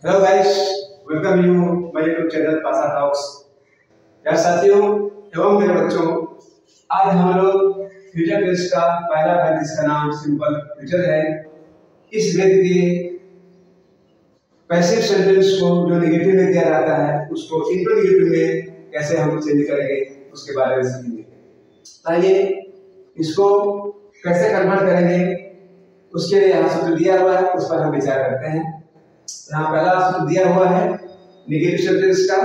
Hello guys, welcome you my YouTube channel पासा talks. यार साथियों एवं मेरे बच्चों, आज हम लोग फ्यूचर टेंस का पहला वेद जिसका नाम सिंपल फ्यूचर है। इस वेद के पैसिव सेंटेंस को जो नेगेटिव में दिया जाता है उसको इंट्रोगेटिव में कैसे हम चेंज करेंगे उसके बारे में सीखेंगे। आइए इसको कैसे कन्वर्ट करेंगे उसके लिए यहाँ सूत्र दिया हुआ है, उस पर हम विचार करते हैं। यहाँ पहला सूत्र दिया हुआ है नेगेटिव सेंटेंस का,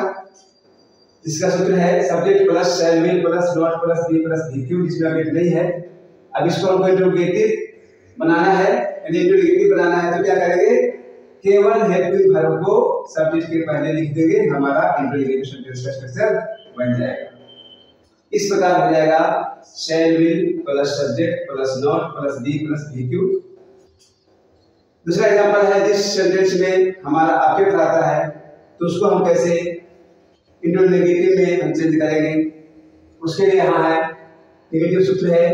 जिसका सूत्र है subject plus shall will plus not plus be plus V Q, जिसमें ऑब्जेक्ट नहीं है। अब इसको हमको इंट्रोगेटिव बनाना है, यानी इंट्रोगेटिव बनाना है तो क्या करेंगे, केवल हेल्पिंग वर्ब को सब्जेक्ट के पहले लिख देंगे, हमारा इंट्रोगेटिव सेंटेंस का स्ट्रक्चर बन जाएगा। इस प्रकार हो जाएगा shall will plus subject plus not plus be plus V Q. दूसरा एग्जांपल है, जिस सेंटेंस में हमारा ऑब्जेक्ट आता है तो उसको हम कैसे इंट्रोगेटिव में हम चेंज करेंगे, उसके लिए यहाँ है नेगेटिव सूत्र है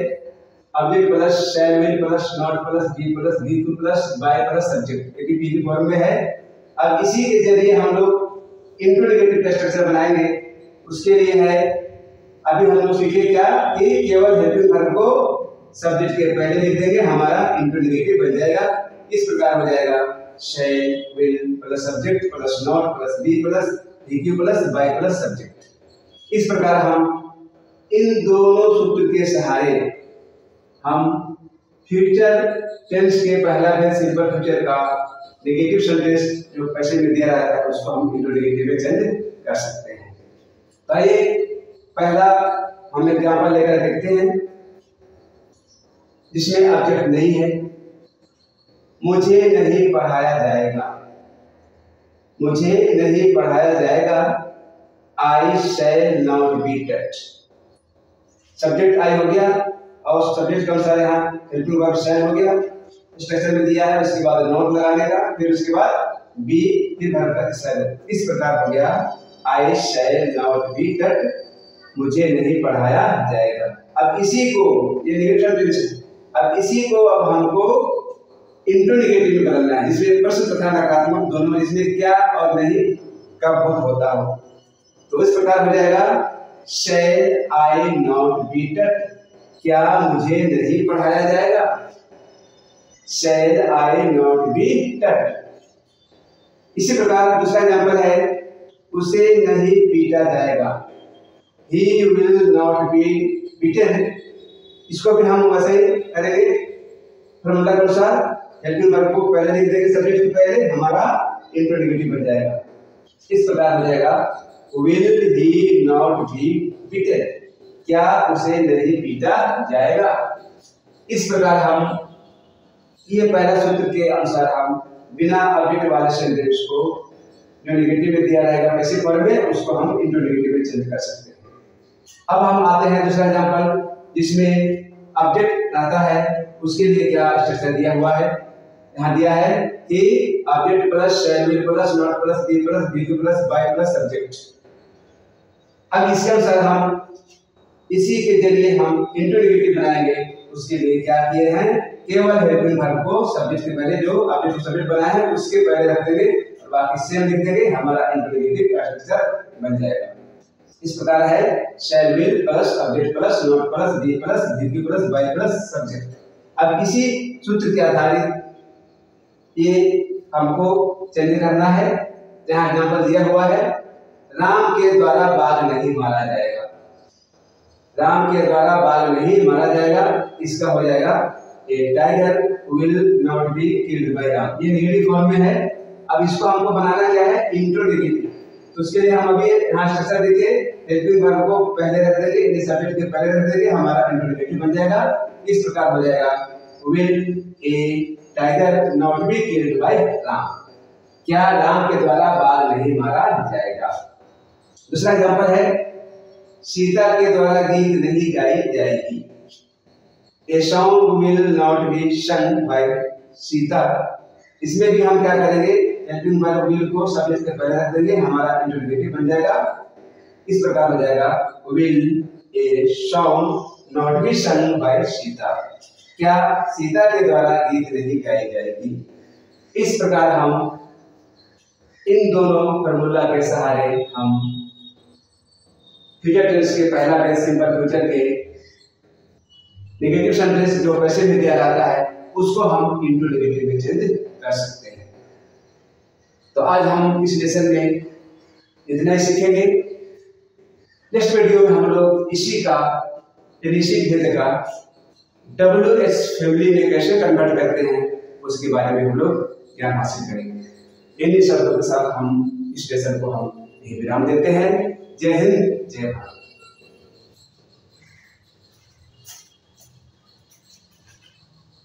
object plus shall will plus not plus be plus V Q plus by plus subject, ये पीडी फॉर्म में है। अब इसी के जरिए हम लोग इंट्रोगेटिव का स्ट्रक्चर बनाएंगे। उसके लिए है, अभी हम लोग सीखे क्या कि केवल हेल्पिंग वर्ब को सब्जेक्ट के पहले लिख देंगे, हमारा इंट्रोगेटिव बन जाएगा। इस प्रकार हो जाएगा shall will plus subject plus not plus be plus V Q plus by plus subject. इस प्रकार हम इन दोनों सूत्र के सहारे हम फ्यूचर टेंस के पहला वेद सिंपल फ्यूचर का नेगेटिव सेंटेंस जो पैसिव में दिया रहता है उसको हम इंट्रोगेटिव में चेंज कर सकते हैं। तो आइए पहला हम एग्जांपल लेकर देखते हैं, जिसमें ऑब्जेक्ट नहीं है। मुझे नहीं पढ़ाया जाएगा, मुझे नहीं पढ़ाया जाएगा, I shall not be touched. Subject आई हो गया और सब्जेक्ट के अनुसार यहाँ हेल्पिंग वर्ब शैल हो गया, स्ट्रक्चर में दिया है। उसके बाद नॉट लगाने का, फिर उसके बाद बी, फिर वर्ब का शैल। इस प्रकार हो गया आई शैल नॉट बी टच्ड, मुझे नहीं पढ़ाया जाएगा। अब इसी को, ये नेगेटिव सेंटेंस है, अब इसी को अब हमको इंट्रोगेटिव में बदलना है, जिसमें प्रश्न तथा नकारात्मक दोनों में, इसमें क्या और नहीं कब होता हो। तो इस प्रकार हो जाएगा शैल आई नॉट बी टच्ड, क्या मुझे नहीं पढ़ाया जाएगा, शैल आई नॉट बी टच्ड। इसी प्रकार दूसरा एग्जांपल है, उसे नहीं पीटा जाएगा, he will not B beaten. इसको भी हम वैसे ही करेंगे, फॉर्मूला के अनुसार हेल्पिंग वर्ब को पहले लिख देंगे, सब्जेक्ट के पहले, हमारा इंट्रोगेटिव बन जाएगा। इस प्रकार हो जाएगा will he not be beaten, क्या उसे नहीं पीटा जाएगा। इस प्रकार हम ये पहला सूत्र के अनुसार हम बिना ऑब्जेक्ट वाले सेंटेंस को जो नेगेटिव में दिया रहेगा पैसिव फॉर्म में, उसको हम इंट्रोगेटिव में चेंज कर सकते हैं। अब हम आते हैं दूसरा एग्जांपल, जिसमें ऑब्जेक्ट आता है, उसके लिए क्या स्ट्रक्चर दिया हुआ है। यहाँ दिया है कि object plus shall will plus not plus be plus V Q plus by plus subject. अब इसके अनुसार हम इसी के जरिए हम इंट्रोगेटिव बनाएंगे। उसके लिए क्या किए हैं, केवल हेल्पिंग वर्ब को सब्जेक्ट के पहले, जो ऑब्जेक्ट को सब्जेक्ट बनाया है उसके पहले रख देंगे और बाकी सेम लिख देंगे, हमारा इंट्रोगेटिव का स्ट्रक्चर बन जाएगा। इस प्रकार है shall will plus object plus not plus be plus V Q plus by plus subject. अब इसी सूत्र के आधारित ये हमको चेंज करना है। जहाँ एग्जांपल दिया हुआ है, राम के द्वारा बाघ नहीं मारा जाएगा, राम के द्वारा बाघ नहीं मारा जाएगा। इसका हो जाएगा a tiger will not be killed by Ram, ये नेगेटिव फॉर्म में है। अब इसको हमको बनाना क्या है, इंट्रोगेटिव। तो उसके लिए हम अभी यहाँ स्ट्रक्चर देखिए, हेल्पिंग वर्ब को पहले रख देंगे, यानी सब्जेक्ट के पहले रख देंगे, हमारा इंट्रोगेटिव बन जाएगा। इस प्रकार हो जाएगा will A tiger not be killed by Ram, क्या राम के द्वारा बाघ नहीं मारा जाएगा। दूसरा एग्जांपल है, सीता के द्वारा गीत नहीं गाई जाएगी, a song will not be sung by Sita. इसमें भी हम क्या करेंगे, हेल्पिंग वर्ब विल को सब्जेक्ट के पहले रख देंगे, हमारा इंट्रोगेटिव बन जाएगा। इस प्रकार हो जाएगा will a song not be sung by Sita, क्या सीता के द्वारा गीत नहीं गाई जाएगी। इस प्रकार हम इन दोनों फॉर्मूला के सहारे हम फ्यूचर टेंस के पहला टेंस सिंपल फ्यूचर के नेगेटिव सेंटेंस जो पैसे में दिया जाता है उसको हम इनटू नेगेटिव में चेंज कर सकते हैं। तो आज हम इस लेसन में इतना ही सीखेंगे। नेक्स्ट वीडियो में हम लोग इसी का इसी भेद का WH फैमिली में कैसे कन्वर्ट करते हैं उसके बारे में हम लोग ज्ञान हासिल करेंगे। इन्हीं शब्दों के साथ हम इस लेसन को हम विराम देते हैं। जय हिंद, जय भारत।